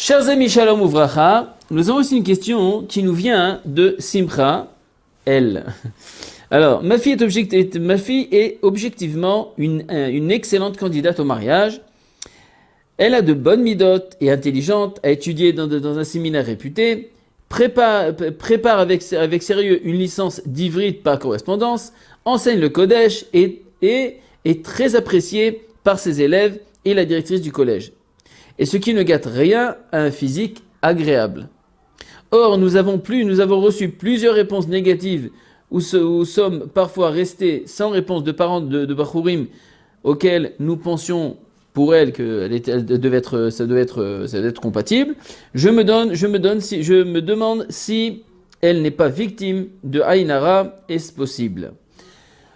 Chers amis, shalom uvracha, nous avons aussi une question qui nous vient de Simcha, elle. Alors, ma fille est objectivement une excellente candidate au mariage. Elle a de bonnes midotes et intelligente, a étudié dans un séminaire réputé, prépare avec sérieux une licence d'ivrite par correspondance, enseigne le Kodesh et est très appréciée par ses élèves et la directrice du collège. Et ce qui ne gâte rien à un physique agréable. Or, nous avons reçu plusieurs réponses négatives où sommes parfois restés sans réponse de parents de Bachurim auxquels nous pensions pour elle que ça devait être compatible. Je me demande si elle n'est pas victime de Aïnara. Est-ce possible?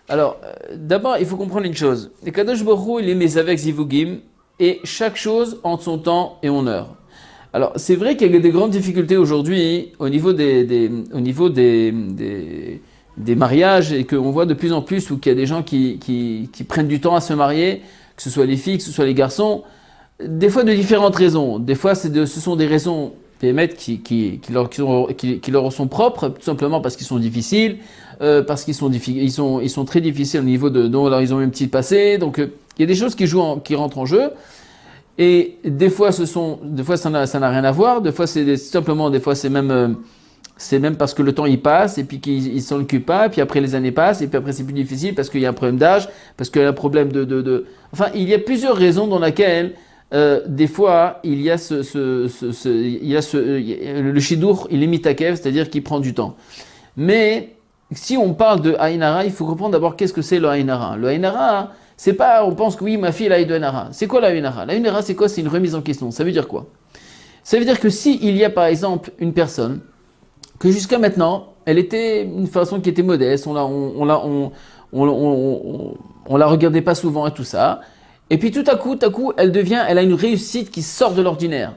Alors, d'abord, il faut comprendre une chose. Le Kadosh Baruch Hu, il est mes avec Zivugim, et chaque chose en son temps et en heure. Alors, c'est vrai qu'il y a des grandes difficultés aujourd'hui au niveau des mariages et qu'on voit de plus en plus où qu'il y a des gens qui prennent du temps à se marier, que ce soit les filles, que ce soit les garçons, des fois de différentes raisons. Des fois, ce sont des raisons qui leur sont propres, tout simplement parce qu'ils sont difficiles, parce qu'ils sont très difficiles au niveau alors ils ont un petit passé, donc il y a des choses qui rentrent en jeu. Et des fois ça n'a rien à voir, des fois c'est même parce que le temps il passe et puis qu'ils s'en occupent pas, puis après les années passent et puis après c'est plus difficile parce qu'il y a un problème d'âge, parce qu'il y a un problème enfin il y a plusieurs raisons dans lesquelles des fois il y a le shidur il est mitakev, c'est-à-dire qu'il prend du temps. Mais si on parle de Aïnara, il faut comprendre d'abord qu'est-ce que c'est le Aïnara. Le Aïnara, c'est pas, on pense que oui, ma fille elle a eu de Aïnara. C'est quoi la Aïnara? La Aïnara, c'est quoi? C'est une remise en question. Ça veut dire quoi? Ça veut dire que si il y a par exemple une personne que jusqu'à maintenant, elle était une façon qui était modeste, on la regardait pas souvent et tout ça, et puis tout à coup, elle a une réussite qui sort de l'ordinaire.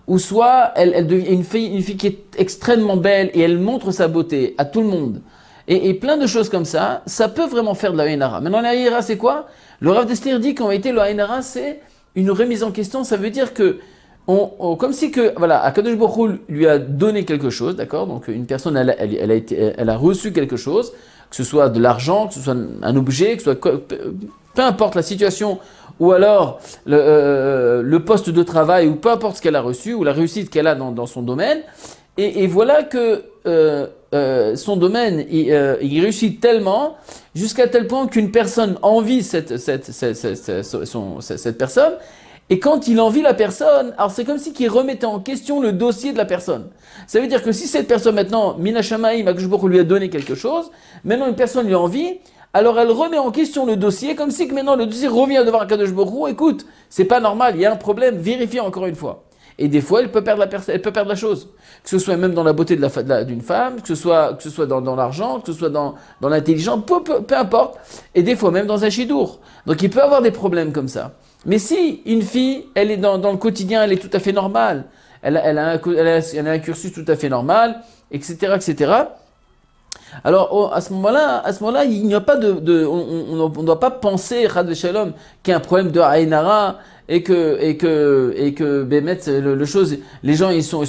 Ou soit elle devient une fille qui est extrêmement belle et elle montre sa beauté à tout le monde. Et plein de choses comme ça peut vraiment faire de la Aïnara. Maintenant, la Aïnara, c'est quoi? Le Rav Dessler dit qu'en réalité, le Aïnara, c'est une remise en question. Ça veut dire que, comme si que, voilà, Akadosh Baruch Hu lui a donné quelque chose, d'accord? Donc, une personne, elle a reçu quelque chose, que ce soit de l'argent, que ce soit un objet, que ce soit, peu importe la situation, ou alors le poste de travail, ou peu importe ce qu'elle a reçu, ou la réussite qu'elle a dans son domaine. Et voilà que son domaine, il réussit tellement, jusqu'à tel point qu'une personne envie cette personne, et quand il envie la personne, alors c'est comme si qu'il remettait en question le dossier de la personne. Ça veut dire que si cette personne maintenant, Mina Shamaïm, Akadosh Baruch Hu lui a donné quelque chose, maintenant une personne lui a envie, alors elle remet en question le dossier, comme si que maintenant le dossier revient devant Akadosh Baruch Hu, écoute, c'est pas normal, il y a un problème, vérifie encore une fois. Et des fois, elle peut perdre la chose. Que ce soit même dans la beauté d'une femme, que ce soit dans l'argent, que ce soit dans l'intelligence, peu importe. Et des fois, même dans un chidour. Donc, il peut avoir des problèmes comme ça. Mais si une fille, elle est dans le quotidien, elle est tout à fait normale, elle a un cursus tout à fait normal, etc., etc. Alors, à ce moment-là, il n'y a pas on ne doit pas penser, Chad Shalom, qu'il y a un problème de Aïnara, et que Bémet, les gens ils sont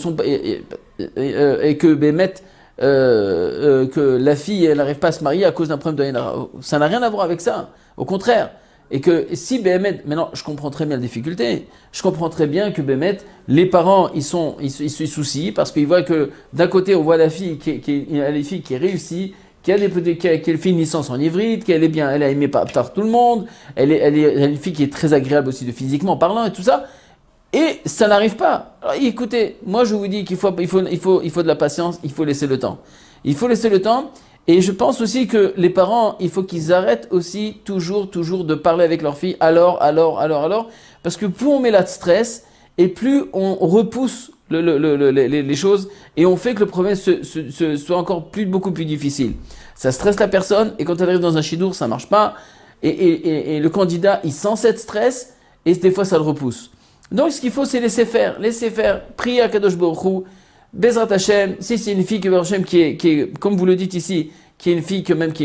et que Bémet, que la fille elle n'arrive pas à se marier à cause d'un problème de Aïnara. Ça n'a rien à voir avec ça. Au contraire. Et que si Bémet, maintenant je comprends très bien la difficulté, je comprends très bien que Bémet, les parents ils se soucient parce qu'ils voient que d'un côté on voit la fille qui est réussie, qui a fait une licence en ivrite, qu'elle est bien, elle a aimé par tout le monde, elle est une fille qui est très agréable aussi de physiquement parlant et tout ça, et ça n'arrive pas. Alors, écoutez, moi je vous dis qu'il faut de la patience, il faut laisser le temps. Il faut laisser le temps, et je pense aussi que les parents, il faut qu'ils arrêtent aussi toujours de parler avec leur fille, alors, parce que plus on met là de stress, et plus on repousse les choses, et on fait que le problème soit encore beaucoup plus difficile. Ça stresse la personne, et quand elle arrive dans un chidour, ça marche pas, et le candidat, il sent cette stress, et des fois ça le repousse. Donc ce qu'il faut, c'est laisser faire, prier à Kadosh Baruch Hu, Bezrat Hashem, si c'est une fille qui est, comme vous le dites ici, qui est une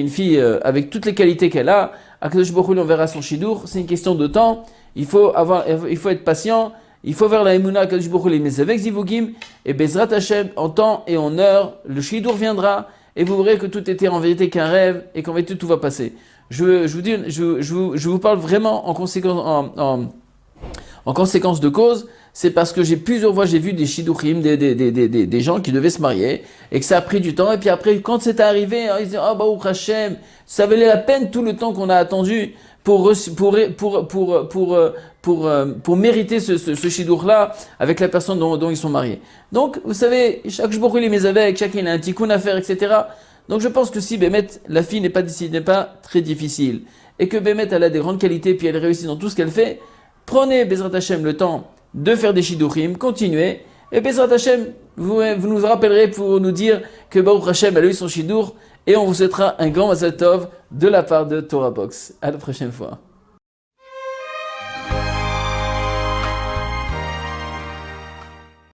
fille avec toutes les qualités qu'elle a, à Kadosh Baruch Hu, on verra son chidour, c'est une question de temps, il faut être patient, Il faut avoir la Emouna, Kadosh Baruch Hu les met avec Zivugim, et Bezrat Hashem, en temps et en heure, le Shidur viendra, et vous verrez que tout était en vérité qu'un rêve, et qu'en vérité tout va passer. Je vous parle vraiment en conséquence de cause, c'est parce que plusieurs fois j'ai vu des shiduchim, des gens qui devaient se marier, et que ça a pris du temps, et puis après, quand c'est arrivé, ils disaient, ah, Baruch Hashem, ça valait la peine tout le temps qu'on a attendu pour mériter ce shidur-là avec la personne dont ils sont mariés. Donc, vous savez, chaque jour il est mis avec, chacun il a un tikkun à faire, etc. Donc, je pense que si Bémet, la fille n'est pas très difficile, et que Bémet, elle a des grandes qualités, puis elle réussit dans tout ce qu'elle fait, prenez Bezrat Hashem le temps de faire des shidurim, continuez, et Bezrat Hashem, vous nous rappellerez pour nous dire que Baruch Hashem a eu son shidur, et on vous souhaitera un grand Mazal Tov de la part de Torah Box. À la prochaine fois.